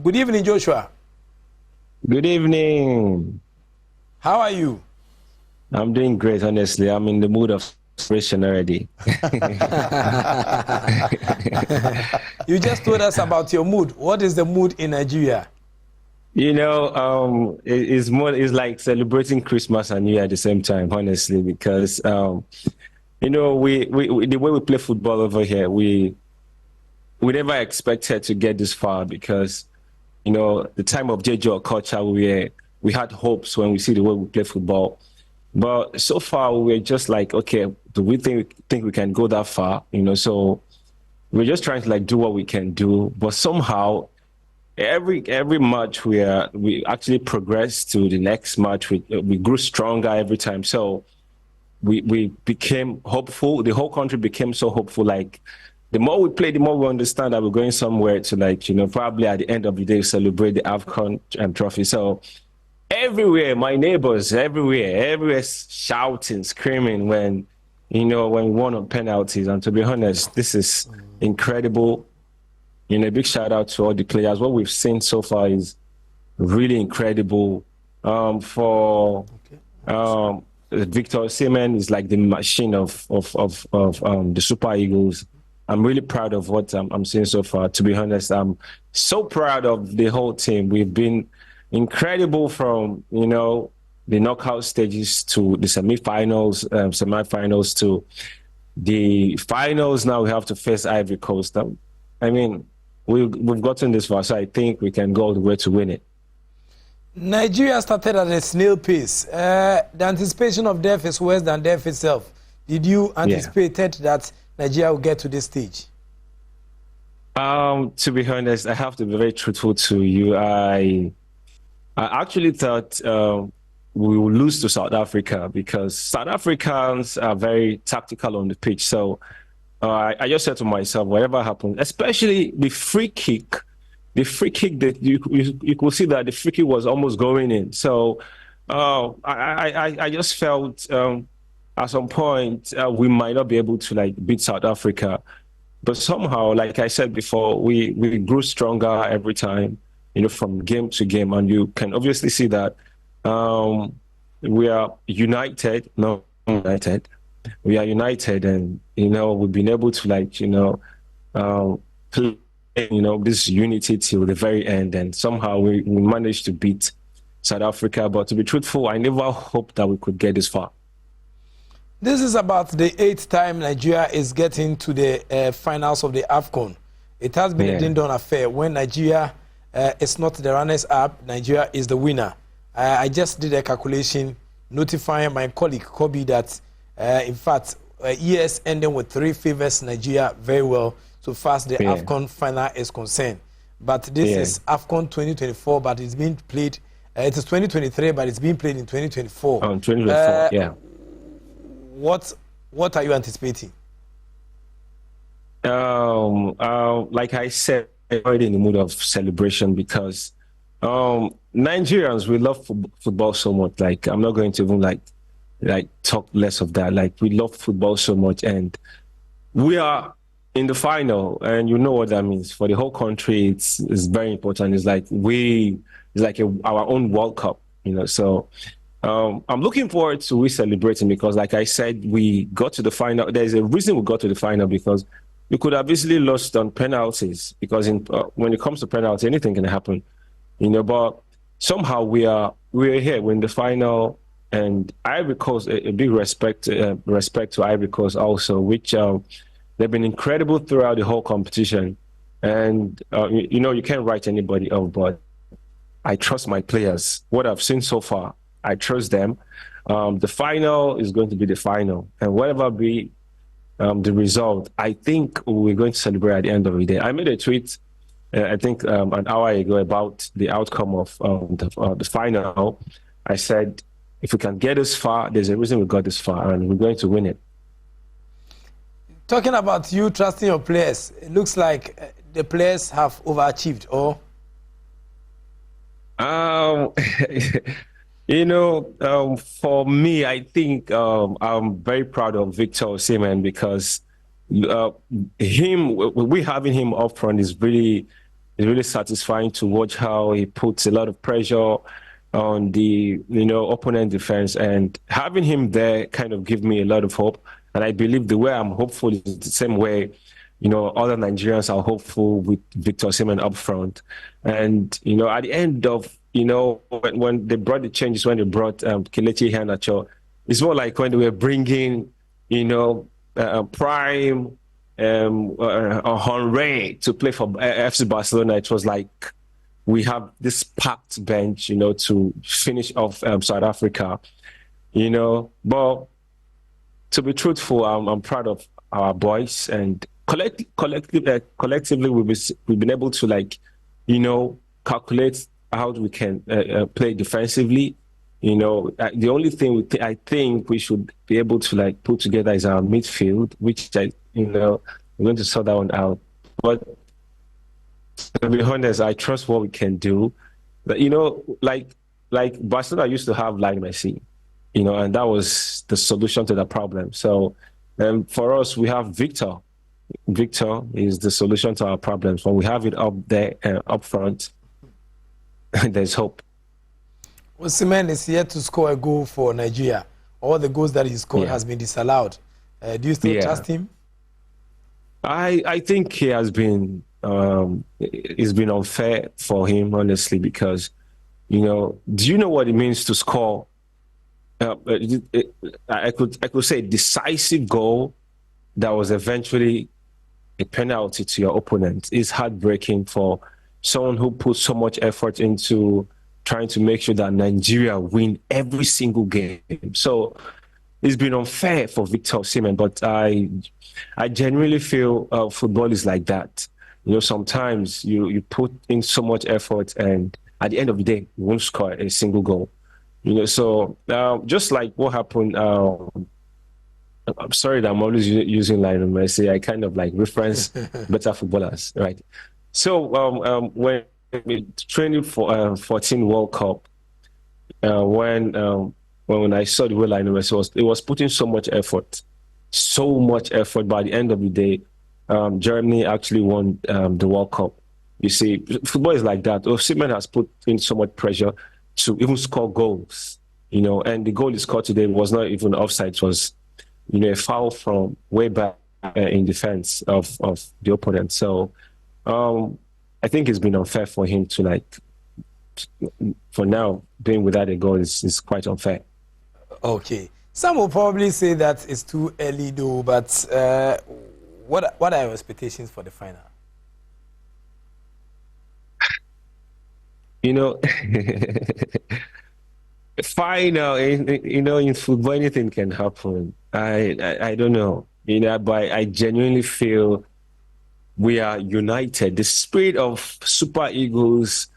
Good evening, Joshua. Good evening. How are you? I'm doing great, honestly. I'm in the mood of celebration already. You just told us about your mood. What is the mood in Nigeria? It's like celebrating Christmas and New Year at the same time, honestly, because we the way we play football over here, we never expected to get this far because the time of JJ culture, we had hopes when we see the way we play football. But so far, we're just like, okay, do we think we can go that far? So we're just trying to like do what we can do. But somehow, every match we actually progress to the next match. We grew stronger every time. So we became hopeful. The whole country became so hopeful. Like the more we play, the more we understand that we're going somewhere to probably at the end of the day celebrate the AFCON trophy. So everywhere, my neighbors, everywhere shouting, screaming when we won on penalties. And to be honest, this is incredible. A big shout out to all the players. What we've seen so far is really incredible. Victor Osimhen is like the machine of the Super Eagles. I'm really proud of what I'm seeing so far. To be honest, I'm so proud of the whole team. We've been incredible from the knockout stages to the semifinals to the finals. Now we have to face Ivory Coast. We've gotten this far, so I think we can go all the way to win it. Nigeria started at a snail pace. The anticipation of death is worse than death itself. Did you anticipate that Nigeria will get to this stage? To be honest, I have to be very truthful to you. I actually thought we will lose to South Africa because South Africans are very tactical on the pitch. So I just said to myself, whatever happens, especially the free kick that you could see that the free kick was almost going in. So I just felt at some point we might not be able to beat South Africa. But somehow, like I said before, we grew stronger every time, from game to game. And you can obviously see that we are united, not united. We are united, and we've been able to play this unity till the very end, and somehow we managed to beat South Africa. But to be truthful, I never hoped that we could get this far. This is about the 8th time Nigeria is getting to the finals of the AFCON. It has been a ding-dong affair. When Nigeria is not the runners-up, Nigeria is the winner. I just did a calculation notifying my colleague Kobe that in fact, years ending with 3 favors Nigeria very well so far as the AFCON final is concerned. But this is AFCON 2024, but it's being played, it is 2023, but it's being played in 2024. Oh, 2024, What are you anticipating? Like I said, I'm already in the mood of celebration because Nigerians, we love football so much. I'm not going to even talk less of that. We love football so much, and we are in the final, and you know what that means for the whole country. It's very important. It's like our own World Cup, So I'm looking forward to we celebrating because, like I said, we got to the final. There's a reason we got to the final because we could have easily lost on penalties because when it comes to penalties, anything can happen, But somehow we're here. We're in the final. And Ivory Coast, a big respect to Ivory Coast also, which they've been incredible throughout the whole competition. And, you can't write anybody off, but I trust my players. What I've seen so far, I trust them. The final is going to be the final. And whatever be the result, I think we're going to celebrate at the end of the day. I made a tweet, I think an hour ago about the outcome of the final. I said, if we can get this far, there's a reason we got this far, and we're going to win it. Talking about you trusting your players, it looks like the players have overachieved, or? For me, I think I'm very proud of Victor Osimhen because we having him up front is really it's really satisfying to watch how he puts a lot of pressure on the opponent defense, and having him there kind of give me a lot of hope. And I believe the way I'm hopeful is the same way other Nigerians are hopeful with Victor Osimhen up front. And at the end of when they brought the changes, when they brought Kelechi Iheanacho, it's more like when they were bringing prime Henry to play for FC Barcelona. It was like we have this packed bench, to finish off South Africa, But to be truthful, I'm proud of our boys, and collectively we've been able to calculate how we can play defensively. The only thing I think we should be able to put together is our midfield, which we're going to sort that one out. But to be honest, I trust what we can do. But, like Barcelona used to have Lionel Messi, and that was the solution to the problem. So for us, we have Victor. Victor is the solution to our problems. When we have it up there, up front, there's hope. Osimhen is yet to score a goal for Nigeria. All the goals that he scored has been disallowed. Do you still trust him? I think he has been it's been unfair for him, honestly, because do you know what it means to score? I could say decisive goal that was eventually a penalty to your opponent is heartbreaking for someone who put so much effort into trying to make sure that Nigeria win every single game. So it's been unfair for Victor Osimhen, but I genuinely feel football is like that. Sometimes you put in so much effort, and at the end of the day, you won't score a single goal. So just like what happened. I'm sorry that I'm always using Lionel Messi. I kind of reference better footballers, right? So when 2014 World Cup, when I saw the way Lionel Messi was putting so much effort. By the end of the day, Germany actually won the World Cup. You see, football is like that. Osimhen has put in so much pressure to even score goals, and the goal he scored today was not even offside. It was, a foul from way back in defense of the opponent. So I think it's been unfair for him to for now, being without a goal is quite unfair. Okay. Some will probably say that it's too early though, but what are your expectations for the final? Final, in football, anything can happen. I don't know, but I genuinely feel we are united. The spirit of Super Eagles,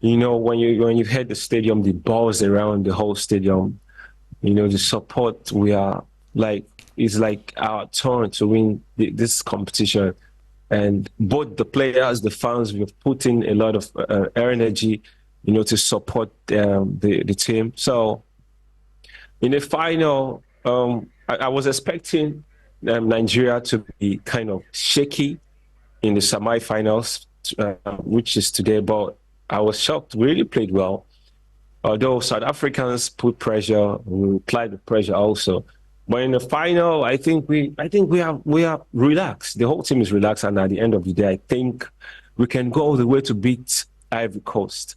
when you hit the stadium, the balls around the whole stadium, the support, we are it's like our turn to win this competition. And both the players, the fans, we've put in a lot of energy, to support the team. So in the final, I was expecting Nigeria to be kind of shaky in the semi-finals, which is today, but I was shocked. We really played well. Although South Africans put pressure, we applied the pressure also. But in the final, I think we are relaxed. The whole team is relaxed, and at the end of the day, I think we can go all the way to beat Ivory Coast.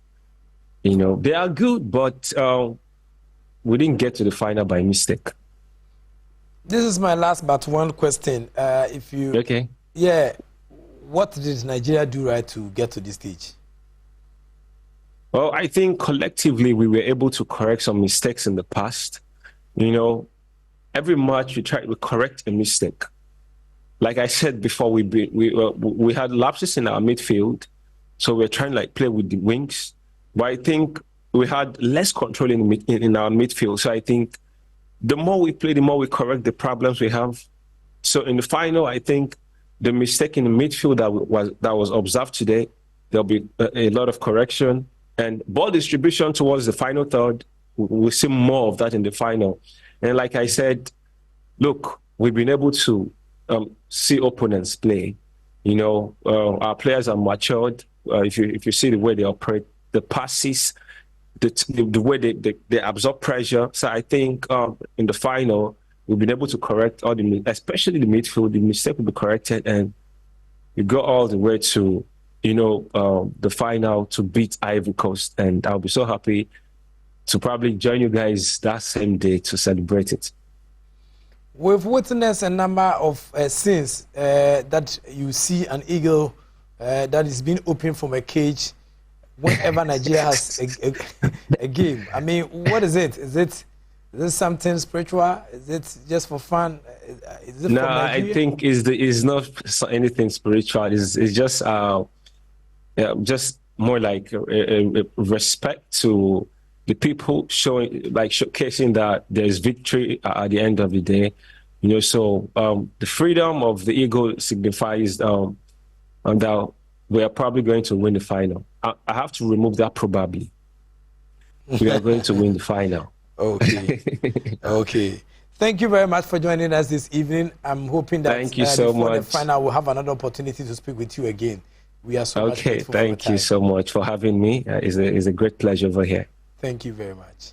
They are good, but we didn't get to the final by mistake. This is my last but one question. Okay. Yeah, what did Nigeria do right to get to this stage? Well, I think collectively we were able to correct some mistakes in the past. Every match we tried to correct a mistake. Like I said before, we had lapses in our midfield, so we're trying to play with the wings. But I think we had less control in our midfield. So I think the more we play, the more we correct the problems we have. So in the final, I think the mistake in the midfield that was observed today, there'll be a lot of correction. And ball distribution towards the final third, we'll see more of that in the final. And like I said, look, we've been able to see opponents play. Our players are matured. if you see the way they operate, the passes, the way they absorb pressure. So I think in the final we've been able to correct all especially the midfield. The mistake will be corrected, and we go all the way to the final to beat Ivory Coast, and I'll be so happy to probably join you guys that same day to celebrate it. We've witnessed a number of scenes that you see an eagle that is being opened from a cage whenever Nigeria has a game. I mean, what is it? Is it something spiritual? Is it just for fun? Is it no, I think it's not anything spiritual. It's just more like a respect to the people, showcasing that there's victory at the end of the day. So the freedom of the eagle signifies that we are probably going to win the final. I have to remove that probably. We are going to win the final. Okay. Okay. Thank you very much for joining us this evening. I'm hoping that thank you so before much. the final, we'll have another opportunity to speak with you again. We are so much grateful. Thank you so much for having me. It's a great pleasure over here. Thank you very much.